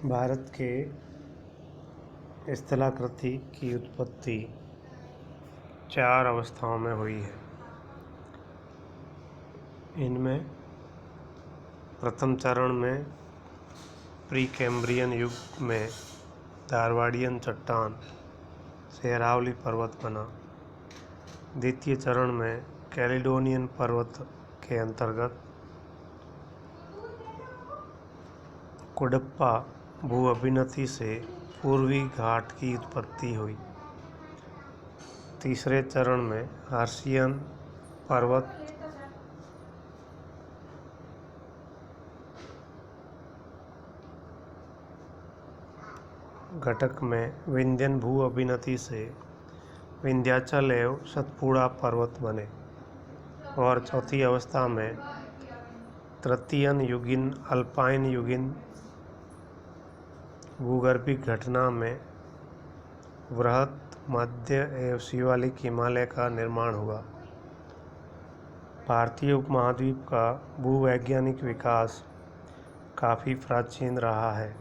भारत के स्थलाकृति की उत्पत्ति 4 अवस्थाओं में हुई है। इनमें प्रथम चरण में प्री कैम्ब्रियन युग में धारवाड़ियन चट्टान से अरावली पर्वत बना। द्वितीय चरण में कैलिडोनियन पर्वत के अंतर्गत कुडप्पा भू अभिनति से पूर्वी घाट की उत्पत्ति हुई। तीसरे चरण में हर्षियन पर्वत घटक में विंध्यन भू अभिनति से विंध्याचल एवं सतपुड़ा पर्वत बने और चौथी अवस्था में तृतीयन युगीन अल्पाइन युगीन भूगर्भिक घटना में वृहत मध्य एवं शिवालिक हिमालय का निर्माण हुआ। भारतीय उपमहाद्वीप का भूवैज्ञानिक विकास काफ़ी प्राचीन रहा है।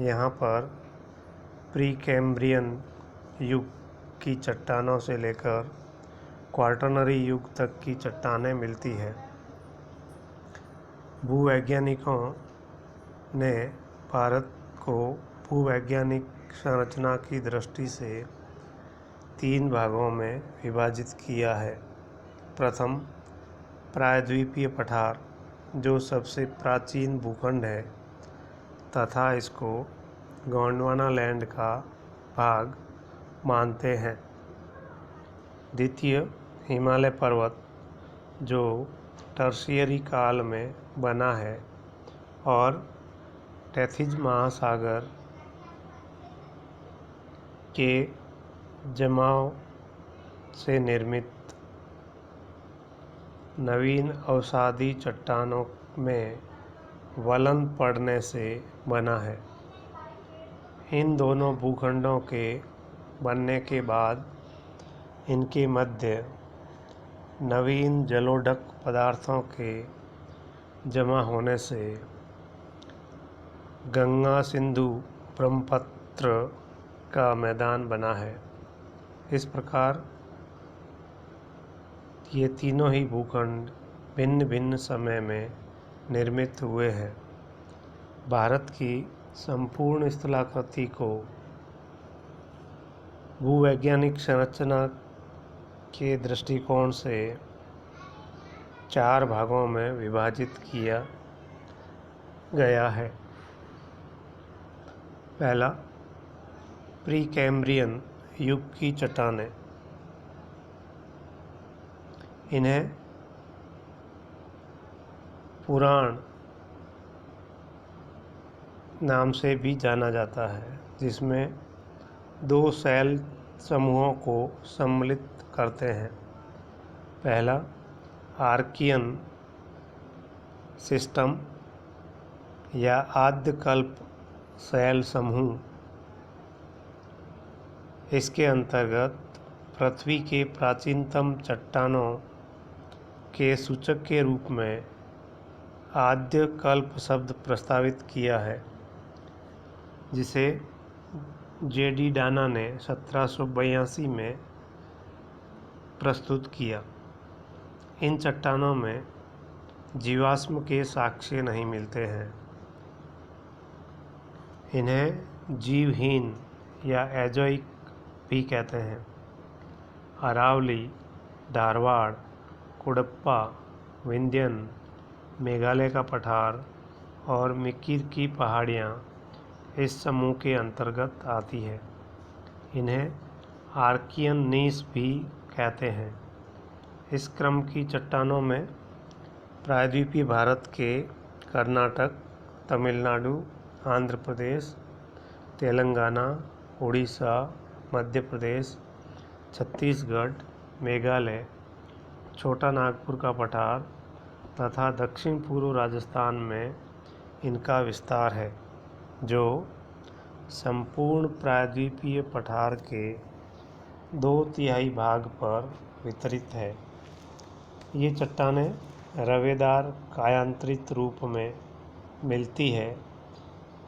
यहाँ पर प्री कैम्ब्रियन युग की चट्टानों से लेकर क्वार्टरनरी युग तक की चट्टानें मिलती हैं। भूवैज्ञानिकों ने भारत को भूवैज्ञानिक संरचना की दृष्टि से 3 भागों में विभाजित किया है। प्रथम, प्रायद्वीपीय पठार, जो सबसे प्राचीन भूखंड है तथा इसको गोंडवाना लैंड का भाग मानते हैं। द्वितीय, हिमालय पर्वत, जो टर्शियरी काल में बना है और टैथिज महासागर के जमाव से निर्मित नवीन अवसादी चट्टानों में वलन पड़ने से बना है। इन दोनों भूखंडों के बनने के बाद इनके मध्य नवीन जलोढ़क पदार्थों के जमा होने से गंगा सिंधु ब्रह्मपुत्र का मैदान बना है। इस प्रकार ये तीनों ही भूखंड भिन्न भिन्न समय में निर्मित हुए हैं। भारत की संपूर्ण स्थलाकृति को भूवैज्ञानिक संरचना के दृष्टिकोण से 4 भागों में विभाजित किया गया है। पहला, प्री कैम्ब्रियन युग की चट्टानें। इन्हें पुराण नाम से भी जाना जाता है, जिसमें 2 शैल समूहों को सम्मिलित करते हैं। पहला, आर्कियन सिस्टम या आद्यकल्प शैल समूह। इसके अंतर्गत पृथ्वी के प्राचीनतम चट्टानों के सूचक के रूप में आद्यकल्प शब्द प्रस्तावित किया है, जिसे J.D. डाना ने 1782 में प्रस्तुत किया। इन चट्टानों में जीवाश्म के साक्ष्य नहीं मिलते हैं। इन्हें जीवहीन या एजोइक भी कहते हैं। अरावली, धारवाड़, कुडप्पा, विंध्यन, मेघालय का पठार और मिकिर की पहाड़ियाँ इस समूह के अंतर्गत आती है। इन्हें आर्कियन नीस भी कहते हैं। इस क्रम की चट्टानों में प्रायद्वीपीय भारत के कर्नाटक, तमिलनाडु, आंध्र प्रदेश, तेलंगाना, उड़ीसा, मध्य प्रदेश, छत्तीसगढ़, मेघालय, छोटा नागपुर का पठार तथा दक्षिण पूर्व राजस्थान में इनका विस्तार है, जो संपूर्ण प्रायद्वीपीय पठार के 2/3 भाग पर वितरित है। ये चट्टानें रवेदार कायांतरित रूप में मिलती है।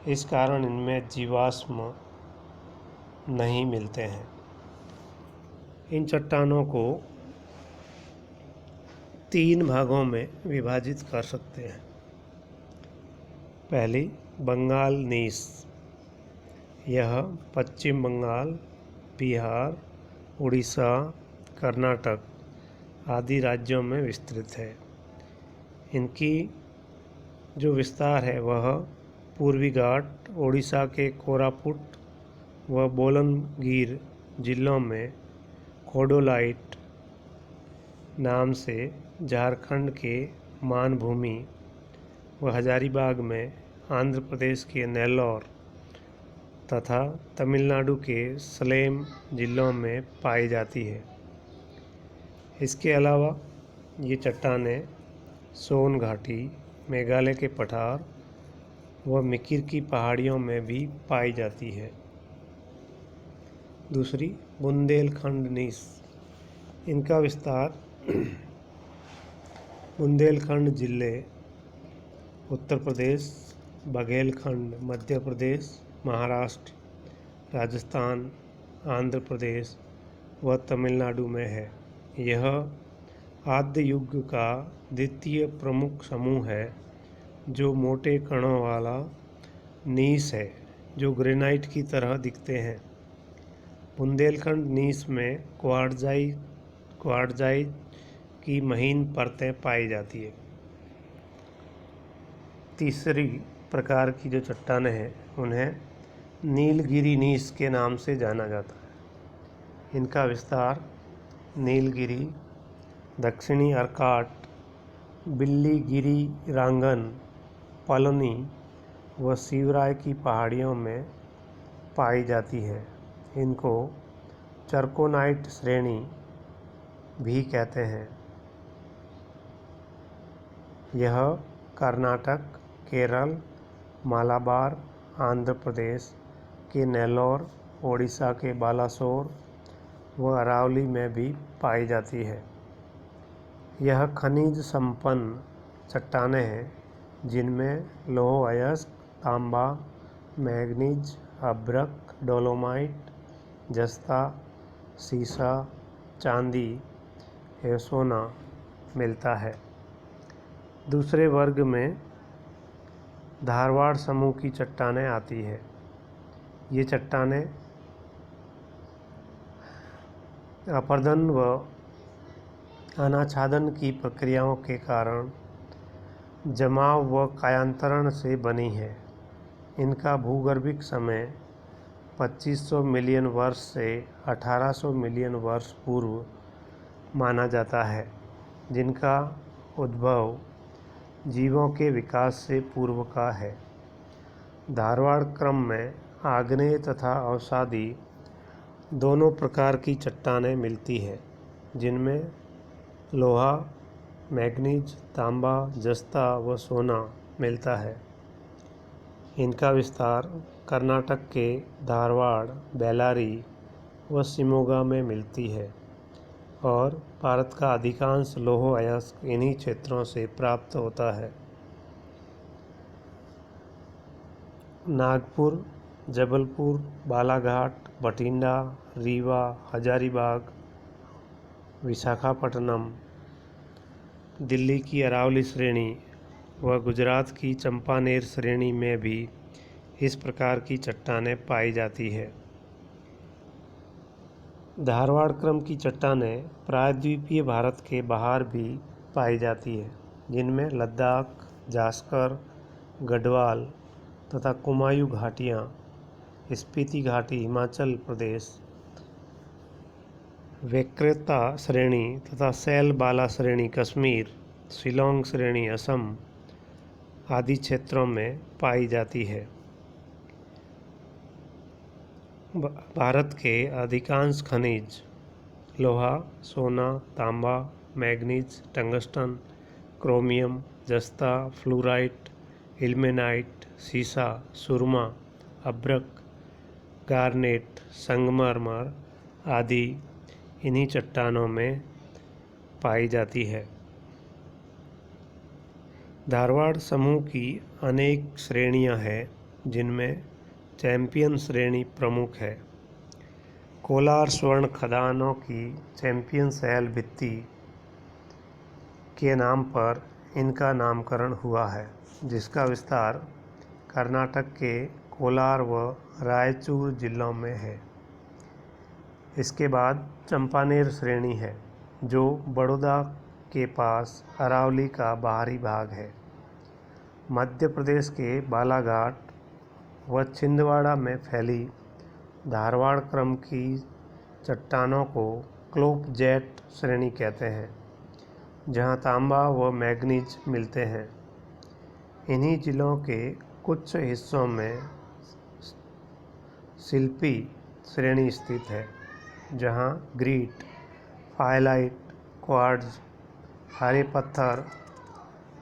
इस कारण इनमें जीवाश्म नहीं मिलते हैं। इन चट्टानों को 3 भागों में विभाजित कर सकते हैं। पहली, बंगाल नीस। यह पश्चिम बंगाल, बिहार, उड़ीसा, कर्नाटक आदि राज्यों में विस्तृत है। इनकी जो विस्तार है वह पूर्वी घाट, ओडिशा के कोरापुट व बोलनगीर जिलों में कोडोलाइट नाम से, झारखंड के मानभूमि व हजारीबाग में, आंध्र प्रदेश के नेल्लौर तथा तमिलनाडु के सलेम जिलों में पाई जाती है। इसके अलावा ये चट्टानें सोन घाटी, मेघालय के पठार व मिकिर की पहाड़ियों में भी पाई जाती है। दूसरी, बुंदेलखंड नीस। इनका विस्तार बुंदेलखंड जिले उत्तर प्रदेश, बघेलखंड मध्य प्रदेश, महाराष्ट्र, राजस्थान, आंध्र प्रदेश व तमिलनाडु में है। यह आद्य युग का द्वितीय प्रमुख समूह है जो मोटे कणों वाला नीस है जो ग्रेनाइट की तरह दिखते हैं। बुंदेलखंड नीस में क्वार्ट्जाइट की महीन परतें पाई जाती है। तीसरी प्रकार की जो चट्टानें हैं उन्हें नीलगिरी नीस के नाम से जाना जाता है। इनका विस्तार नीलगिरी, दक्षिणी अर्काट, बिल्लीगिरी रांगन, पलोनी व शिवराय की पहाड़ियों में पाई जाती है। इनको चरकोनाइट श्रेणी भी कहते हैं। यह कर्नाटक, केरल, मालाबार, आंध्र प्रदेश के नेल्लौर, ओडिशा के बालासोर व अरावली में भी पाई जाती है। यह खनिज संपन्न चट्टानें हैं जिनमें लौह अयस्क, तांबा, मैंगनीज, अभ्रक, डोलोमाइट, जस्ता, सीसा, चांदी एवं सोना मिलता है। दूसरे वर्ग में धारवाड़ समूह की चट्टानें आती है। ये चट्टानें अपरदन व अनाच्छादन की प्रक्रियाओं के कारण जमाव व कायांतरण से बनी है। इनका भूगर्भिक समय 2500 मिलियन वर्ष से 1800 मिलियन वर्ष पूर्व माना जाता है, जिनका उद्भव जीवों के विकास से पूर्व का है। धारवाड़ क्रम में आग्नेय तथा अवसादी दोनों प्रकार की चट्टानें मिलती है, जिनमें लोहा, मैंगनीज, तांबा, जस्ता व सोना मिलता है। इनका विस्तार कर्नाटक के धारवाड़, बेल्लारी व शिमोगा में मिलती है और भारत का अधिकांश लौह अयस्क इन्हीं क्षेत्रों से प्राप्त होता है। नागपुर, जबलपुर, बालाघाट, बठिंडा, रीवा, हजारीबाग, विशाखापट्टनम, दिल्ली की अरावली श्रेणी व गुजरात की चंपानेर श्रेणी में भी इस प्रकार की चट्टानें पाई जाती है। धारवाड़ क्रम की चट्टानें प्रायद्वीपीय भारत के बाहर भी पाई जाती है, जिनमें लद्दाख, जास्कर, गढ़वाल तथा कुमायूं घाटियाँ, स्पीति घाटी हिमाचल प्रदेश, वेक्रेता श्रेणी तथा सैल बाला श्रेणी कश्मीर, शिलोंग श्रेणी असम आदि क्षेत्रों में पाई जाती है। भारत के अधिकांश खनिज लोहा, सोना, तांबा, मैंगनीज, टंगस्टन, क्रोमियम, जस्ता, फ्लोराइट, इल्मेनाइट, सीसा, सुरमा, अभ्रक, गार्नेट, संगमरमर आदि इन्हीं चट्टानों में पाई जाती है। धारवाड़ समूह की अनेक श्रेणियां हैं, जिनमें चैंपियन श्रेणी प्रमुख है। कोलार स्वर्ण खदानों की चैंपियन शैल भित्ति के नाम पर इनका नामकरण हुआ है, जिसका विस्तार कर्नाटक के कोलार व रायचूर जिलों में है। इसके बाद चंपानेर श्रेणी है, जो बड़ौदा के पास अरावली का बाहरी भाग है। मध्य प्रदेश के बालाघाट व छिंदवाड़ा में फैली धारवाड़ क्रम की चट्टानों को क्लोपजेट श्रेणी कहते हैं, जहां तांबा व मैग्नीज मिलते हैं। इन्हीं जिलों के कुछ हिस्सों में शिल्पी श्रेणी स्थित है, जहां ग्रीट, फाइलाइट, क्वार्ट्ज, हरे पत्थर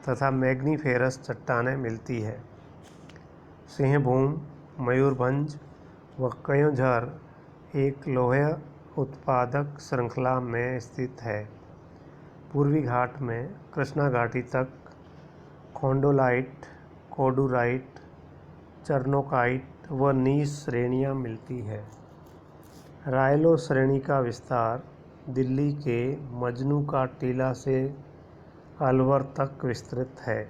तथा मैग्नीफेरस चट्टानें मिलती है। सिंहभूम, मयूरभंज व कयोंझर एक लोहे उत्पादक श्रृंखला में स्थित है। पूर्वी घाट में कृष्णा घाटी तक खोंडोलाइट, कोडुराइट, चर्नोकाइट व नीस श्रेणियां मिलती है। रायलो श्रेणी का विस्तार दिल्ली के मजनू का टीला से अलवर तक विस्तृत है।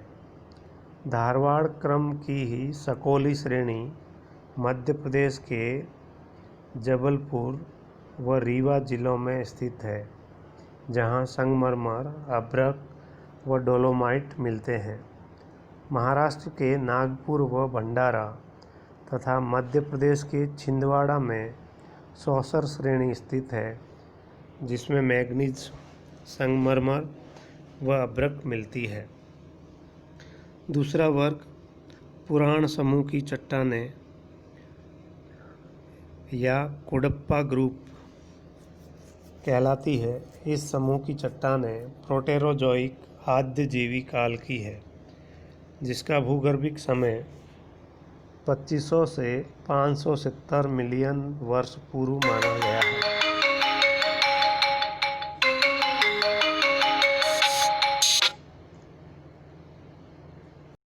धारवाड़ क्रम की ही सकोली श्रेणी मध्य प्रदेश के जबलपुर व रीवा जिलों में स्थित है, जहां संगमरमर, अभ्रक व डोलोमाइट मिलते हैं। महाराष्ट्र के नागपुर व भंडारा तथा मध्य प्रदेश के छिंदवाड़ा में सौसर श्रेणी स्थित है, जिसमें मैग्नीज, संगमरमर व अभ्रक मिलती है। दूसरा वर्ग पुराण समूह की चट्टानें या कुडप्पा ग्रुप कहलाती है। इस समूह की चट्टानें प्रोटेरोजोइक आद्यजीवी काल की है, जिसका भूगर्भिक समय 2500 से 570 मिलियन वर्ष पूर्व माना गया है।